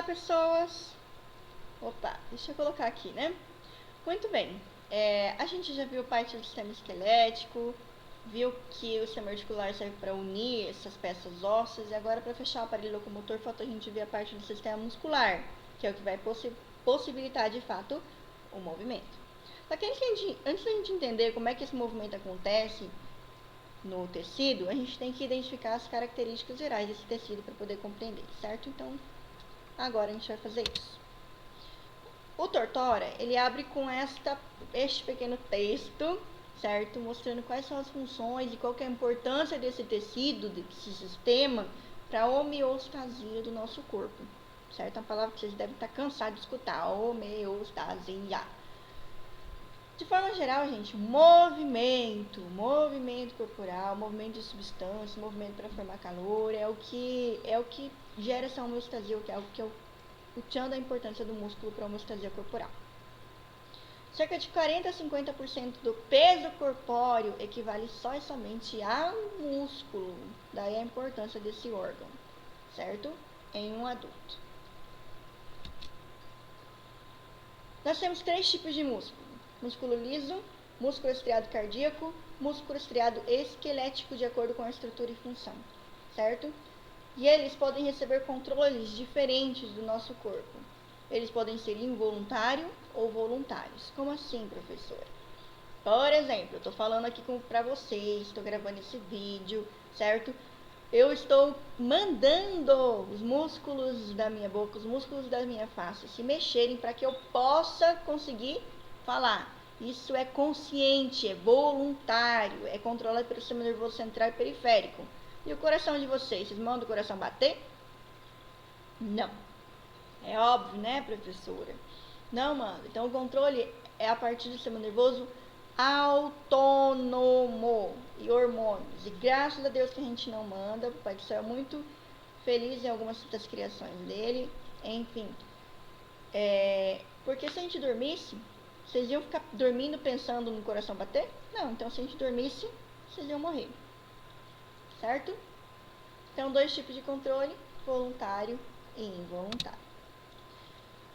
Olá, pessoas! Opa, deixa eu colocar aqui, né? Muito bem, a gente já viu parte do sistema esquelético, viu que o sistema articular serve para unir essas peças ósseas, e agora para fechar o aparelho locomotor falta a gente ver a parte do sistema muscular, que é o que vai possibilitar de fato o movimento. Só que antes da gente entender como é que esse movimento acontece no tecido, a gente tem que identificar as características gerais desse tecido para poder compreender, certo? Então, agora a gente vai fazer isso. O Tortora, ele abre com este pequeno texto, certo? Mostrando quais são as funções e qual que é a importância desse tecido, desse sistema, para a homeostasia do nosso corpo, certo? É uma palavra que vocês devem estar cansados de escutar, homeostasia. De forma geral, gente, movimento corporal, movimento de substância, movimento para formar calor, é o que gera essa homeostasia, que é o que é o tchan da importância do músculo para a homeostasia corporal. Cerca de 40 a 50% do peso corpóreo equivale só e somente ao músculo, daí a importância desse órgão, certo? Em um adulto. Nós temos 3 tipos de músculo: músculo liso, músculo estriado cardíaco, músculo estriado esquelético, de acordo com a estrutura e função, certo? E eles podem receber controles diferentes do nosso corpo. Eles podem ser involuntários ou voluntários. Como assim, professora? Por exemplo, eu estou falando aqui para vocês, estou gravando esse vídeo, certo? Eu estou mandando os músculos da minha boca, os músculos da minha face se mexerem para que eu possa conseguir falar. Isso é consciente, é voluntário, é controlado pelo sistema nervoso central e periférico. E o coração de vocês mandam o coração bater? Não. É óbvio, né, professora? Não manda. Então, o controle é a partir do sistema nervoso autônomo e hormônios. E graças a Deus que a gente não manda. O Pai do Céu é muito feliz em algumas das criações dele. Enfim. Porque se a gente dormisse, vocês iam ficar dormindo pensando no coração bater? Não. Então, se a gente dormisse, vocês iam morrer. Certo? Então, 2 tipos de controle: voluntário e involuntário.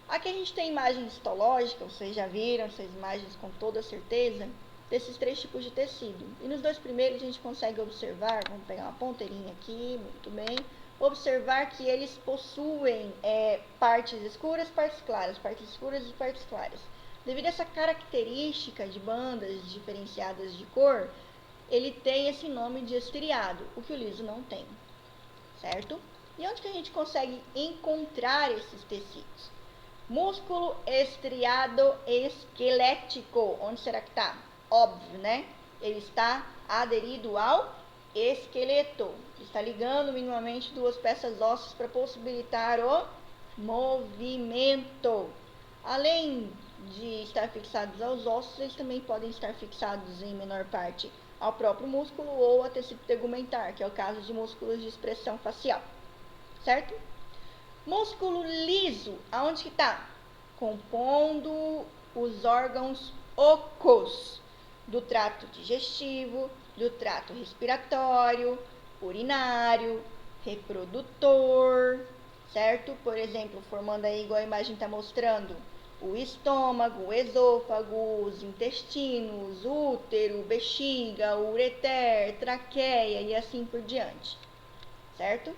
Aqui a gente tem imagem histológica, vocês já viram essas imagens com toda certeza, desses 3 tipos de tecido. E nos 2 primeiros a gente consegue observar, vamos pegar uma ponteirinha aqui, muito bem, observar que eles possuem partes escuras, partes claras, partes escuras e partes claras. Devido a essa característica de bandas diferenciadas de cor, ele tem esse nome de estriado, o que o liso não tem, certo? E onde que a gente consegue encontrar esses tecidos? Músculo estriado esquelético. Onde será que está? Óbvio, né? Ele está aderido ao esqueleto. Está ligando minimamente 2 peças ósseas para possibilitar o movimento. Além de estar fixados aos ossos, eles também podem estar fixados em menor parte ao próprio músculo ou a tecido tegumentar, que é o caso de músculos de expressão facial. Certo? Músculo liso, aonde que está? Compondo os órgãos ocos do trato digestivo, do trato respiratório, urinário, reprodutor, certo? Por exemplo, formando aí, igual a imagem está mostrando, o estômago, o esôfago, os intestinos, útero, bexiga, ureter, traqueia e assim por diante, certo?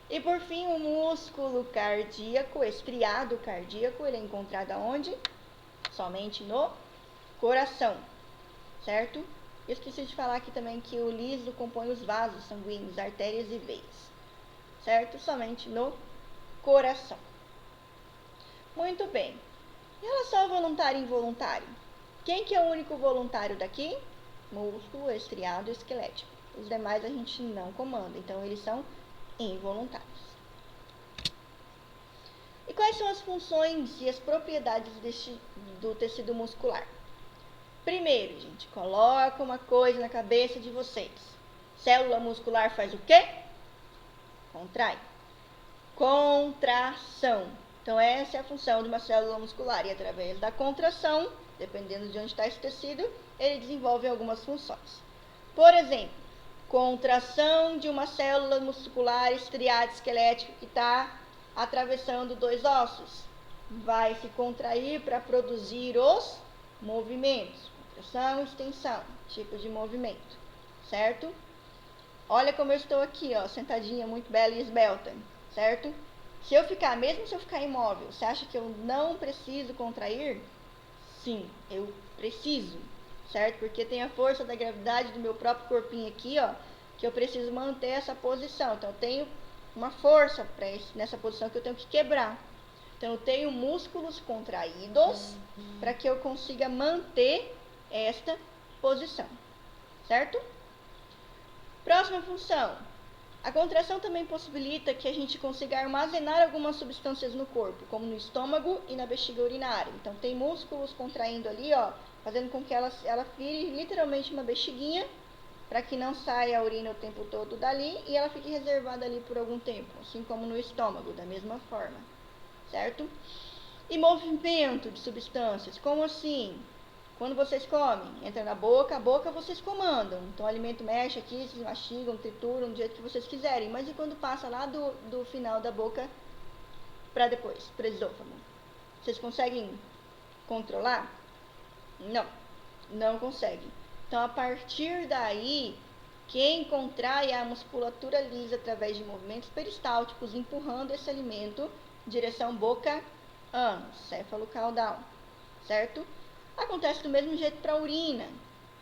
E por fim, o músculo cardíaco, estriado cardíaco, ele é encontrado aonde? Somente no coração, certo? Eu esqueci de falar aqui também que o liso compõe os vasos sanguíneos, artérias e veias, certo? Somente no coração. Muito bem. Em relação ao voluntário e involuntário, quem que é o único voluntário daqui? Músculo estriado esquelético. Os demais a gente não comanda, então eles são involuntários. E quais são as funções e as propriedades do tecido muscular? Primeiro, gente, coloca uma coisa na cabeça de vocês. Célula muscular faz o quê? Contrai. Contração. Então, essa é a função de uma célula muscular. E através da contração, dependendo de onde está esse tecido, ele desenvolve algumas funções. Por exemplo, contração de uma célula muscular estriada esquelética que está atravessando dois ossos. Vai se contrair para produzir os movimentos. Contração, extensão, tipos de movimento, certo? Olha como eu estou aqui, ó, sentadinha, muito bela e esbelta, certo? Mesmo se eu ficar imóvel, você acha que eu não preciso contrair? Sim, eu preciso, certo? Porque tem a força da gravidade do meu próprio corpinho aqui, ó, que eu preciso manter essa posição. Então, eu tenho uma força nessa posição que eu tenho que quebrar. Então, eu tenho músculos contraídos para que eu consiga manter esta posição, certo? Próxima função. A contração também possibilita que a gente consiga armazenar algumas substâncias no corpo, como no estômago e na bexiga urinária. Então, tem músculos contraindo ali, ó, fazendo com que ela vire literalmente uma bexiguinha, para que não saia a urina o tempo todo dali e ela fique reservada ali por algum tempo, assim como no estômago, da mesma forma, certo? E movimento de substâncias, como assim? Quando vocês comem, entra na boca, a boca vocês comandam. Então o alimento mexe aqui, vocês mastigam, trituram do jeito que vocês quiserem. Mas e quando passa lá do final da boca para depois, para o esôfago? Vocês conseguem controlar? Não, não conseguem. Então a partir daí, quem contrai a musculatura lisa através de movimentos peristálticos, empurrando esse alimento em direção boca-ânus, céfalo-caudal, certo? Acontece do mesmo jeito para a urina.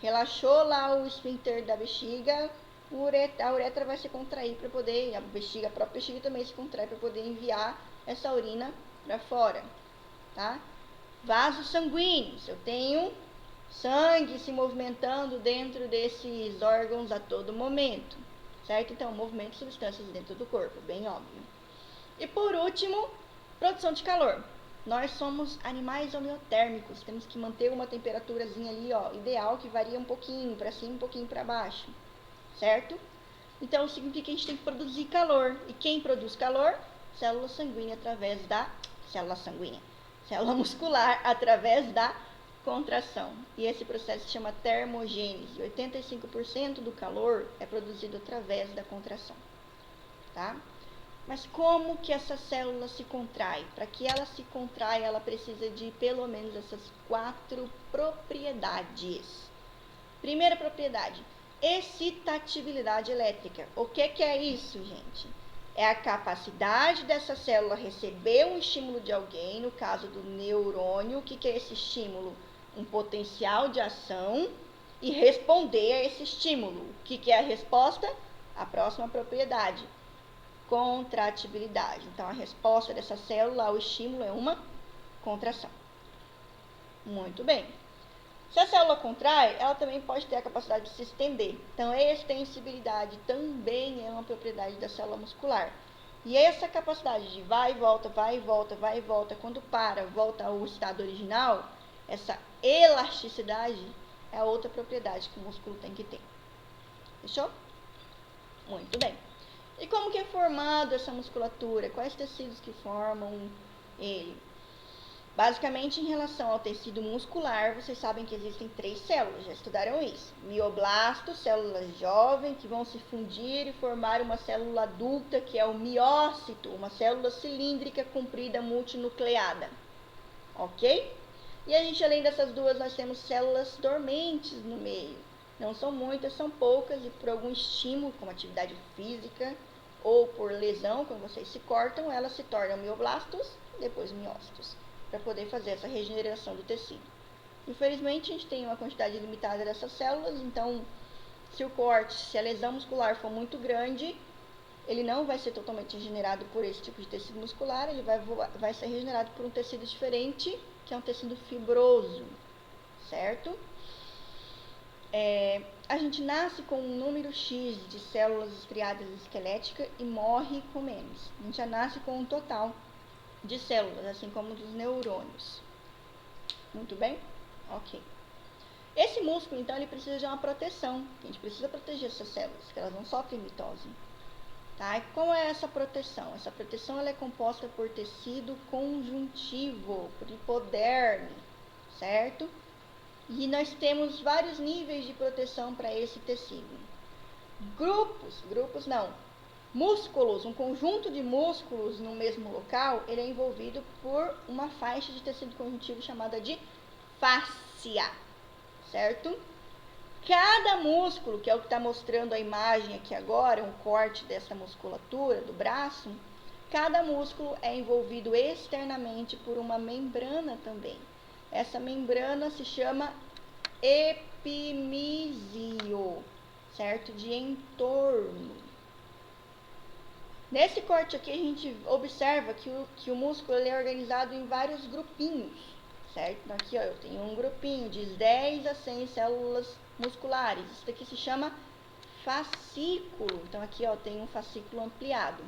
Relaxou lá o esfíncter da bexiga, a uretra vai se contrair para poder, a própria bexiga também se contrai para poder enviar essa urina para fora, tá? Vasos sanguíneos, eu tenho sangue se movimentando dentro desses órgãos a todo momento, certo? Então, movimento de substâncias dentro do corpo, bem óbvio. E por último, produção de calor. Nós somos animais homeotérmicos, temos que manter uma temperaturazinha ali, ó, ideal, que varia um pouquinho para cima, um pouquinho para baixo, certo? Então, significa que a gente tem que produzir calor. E quem produz calor? Célula sanguínea através da célula muscular através da contração. E esse processo se chama termogênese. 85% do calor é produzido através da contração, tá? Mas como que essa célula se contrai? Para que ela se contraia, ela precisa de pelo menos essas 4 propriedades. Primeira propriedade, excitabilidade elétrica. O que é isso, gente? É a capacidade dessa célula receber um estímulo de alguém, no caso do neurônio. O que é esse estímulo? Um potencial de ação e responder a esse estímulo. O que é a resposta? A próxima propriedade, contratibilidade. Então, a resposta dessa célula ao estímulo é uma contração. Muito bem. Se a célula contrai, ela também pode ter a capacidade de se estender. Então, a extensibilidade também é uma propriedade da célula muscular. E essa capacidade de vai e volta, vai e volta, vai e volta, quando volta ao estado original, essa elasticidade é a outra propriedade que o músculo tem que ter. Fechou? Muito bem. E como que é formado essa musculatura? Quais tecidos que formam ele? Basicamente, em relação ao tecido muscular, vocês sabem que existem 3 células, já estudaram isso. Mioblastos, células jovens, que vão se fundir e formar uma célula adulta, que é o miócito, uma célula cilíndrica comprida multinucleada. Ok? E a gente, além dessas duas, nós temos células dormentes no meio. Não são muitas, são poucas, e por algum estímulo, como atividade física, ou por lesão, quando vocês se cortam, elas se tornam mioblastos e depois miócitos, para poder fazer essa regeneração do tecido. Infelizmente, a gente tem uma quantidade limitada dessas células, então, se a lesão muscular for muito grande, ele não vai ser totalmente regenerado por esse tipo de tecido muscular, ele vai ser regenerado por um tecido diferente, que é um tecido fibroso, certo? A gente nasce com um número X de células estriadas esqueléticas e morre com menos. A gente já nasce com um total de células, assim como dos neurônios. Muito bem? Ok. Esse músculo, então, ele precisa de uma proteção. A gente precisa proteger essas células, que elas não sofrem mitose. Tá? E qual é essa proteção? Essa proteção ela é composta por tecido conjuntivo, por hipoderme, certo? E nós temos vários níveis de proteção para esse tecido. músculos, um conjunto de músculos no mesmo local, ele é envolvido por uma faixa de tecido conjuntivo chamada de fáscia, certo? Cada músculo, que é o que está mostrando a imagem aqui agora, um corte dessa musculatura do braço, cada músculo é envolvido externamente por uma membrana também. Essa membrana se chama epimísio, certo? De entorno. Nesse corte aqui a gente observa que o músculo ele é organizado em vários grupinhos, certo? Então aqui ó, eu tenho um grupinho de 10 a 100 células musculares. Isso daqui se chama fascículo. Então aqui ó, tem um fascículo ampliado.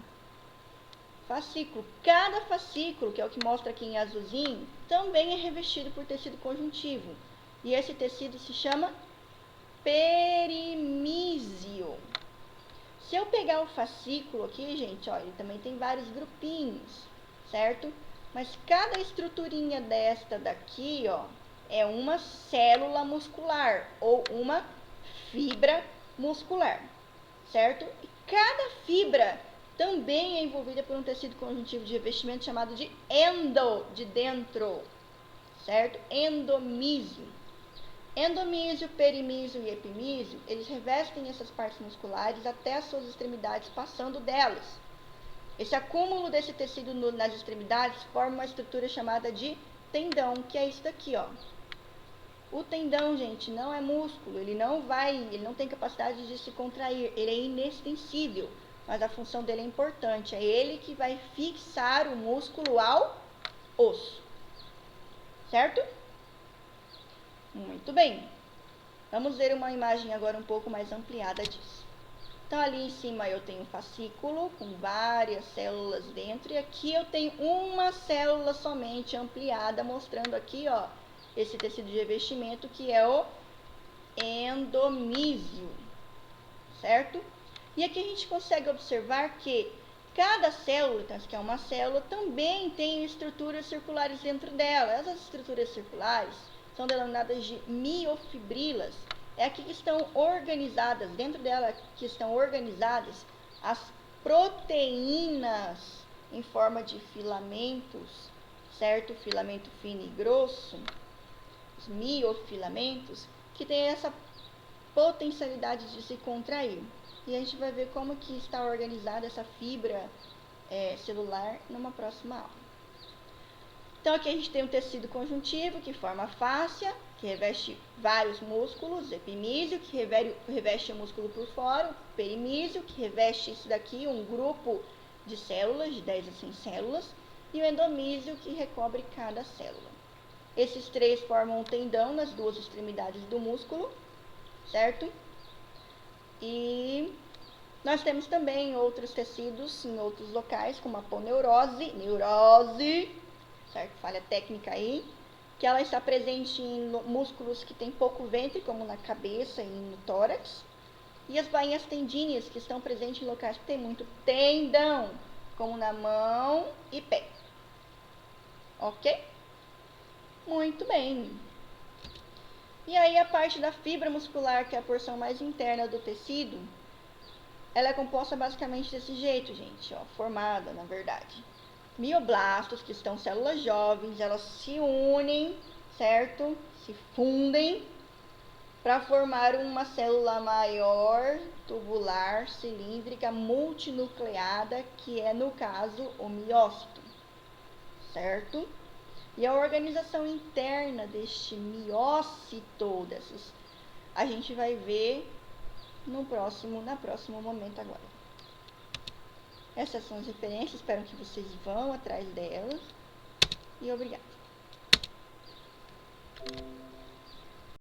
Fascículo. Cada fascículo, que é o que mostra aqui em azulzinho, também é revestido por tecido conjuntivo. E esse tecido se chama perimísio. Se eu pegar o fascículo aqui, gente, ó, ele também tem vários grupinhos, certo? Mas cada estruturinha desta daqui, ó, é uma célula muscular ou uma fibra muscular, certo? E cada fibra também é envolvida por um tecido conjuntivo de revestimento chamado de endo, de dentro, certo? Endomísio. Endomísio, perimísio e epimísio, eles revestem essas partes musculares até as suas extremidades, passando delas. Esse acúmulo desse tecido nas extremidades forma uma estrutura chamada de tendão, que é isso daqui, ó. O tendão, gente, não é músculo, ele não tem capacidade de se contrair, ele é inextensível, mas a função dele é importante, é ele que vai fixar o músculo ao osso, certo? Muito bem. Vamos ver uma imagem agora um pouco mais ampliada disso. Então, ali em cima eu tenho um fascículo com várias células dentro. E aqui eu tenho uma célula somente ampliada, mostrando aqui, ó, esse tecido de revestimento que é o endomísio, certo? E aqui a gente consegue observar que cada célula, então, que é uma célula, também tem estruturas circulares dentro dela. Essas estruturas circulares são denominadas de miofibrilas. É aqui que estão organizadas, dentro dela que estão organizadas as proteínas em forma de filamentos, certo? Filamento fino e grosso, os miofilamentos, que tem essa potencialidade de se contrair. E a gente vai ver como que está organizada essa fibra celular numa próxima aula. Então, aqui a gente tem um tecido conjuntivo que forma a fáscia, que reveste vários músculos, epimísio, que reveste o músculo por fora, o perimísio, que reveste isso daqui, um grupo de células, de 10 a 100 células, e o endomísio, que recobre cada célula. Esses três formam um tendão nas duas extremidades do músculo, certo? E nós temos também outros tecidos em outros locais, como a aponeurose, certo? Falha técnica aí, que ela está presente em músculos que têm pouco ventre, como na cabeça e no tórax, e as bainhas tendíneas, que estão presentes em locais que têm muito tendão, como na mão e pé. Ok? Muito bem. E aí a parte da fibra muscular, que é a porção mais interna do tecido, ela é composta basicamente desse jeito, gente, ó, formada, na verdade. Mioblastos, que são células jovens, elas se unem, certo? Se fundem para formar uma célula maior, tubular, cilíndrica, multinucleada, que é, no caso, o miócito, certo? E a organização interna deste miócito, a gente vai ver no próximo momento agora. Essas são as referências, espero que vocês vão atrás delas. E obrigada.